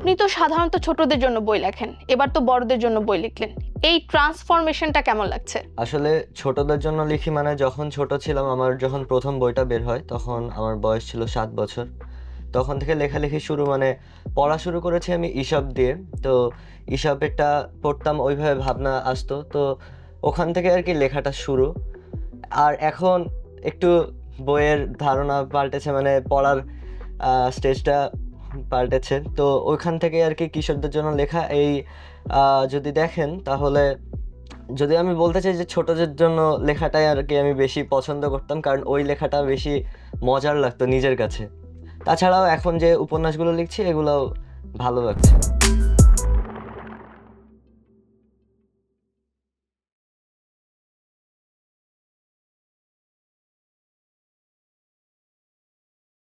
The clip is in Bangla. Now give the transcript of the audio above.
আপনি তো সাধারণত ছোটদের জন্য বই লেখেন, এবার তো বড়দের জন্য বই লিখলেন, এই ট্রান্সফরমেশনটা কেমন লাগছে? আসলে ছোটদের জন্য লিখি মানে যখন ছোট ছিলাম, আমার যখন প্রথম বইটা বের হয় তখন আমার বয়স ছিল 7 বছর। তখন থেকে লেখালেখি শুরু, মানে পড়া শুরু করেছি আমি ঈশপ দিয়ে। তো ঈশপেরটা পড়তাম, ওইভাবে ভাবনা আসতো, তো ওখান থেকে আর কি লেখাটা শুরু। আর এখন একটু বইয়ের ধারণা পাল্টেছে, মানে পড়ার স্টেজটা পাল্টেছে, তো ওইখান থেকে আর কি কিশোরদের জন্য লেখা। এই যদি দেখেন তাহলে, যদি আমি বলতে চাই যে ছোটদের জন্য লেখাটাই আর কি আমি বেশি পছন্দ করতাম, কারণ ওই লেখাটা বেশি মজার লাগতো নিজের কাছে। তাছাড়াও এখন যে উপন্যাসগুলো লিখছি এগুলোও ভালো লাগছে।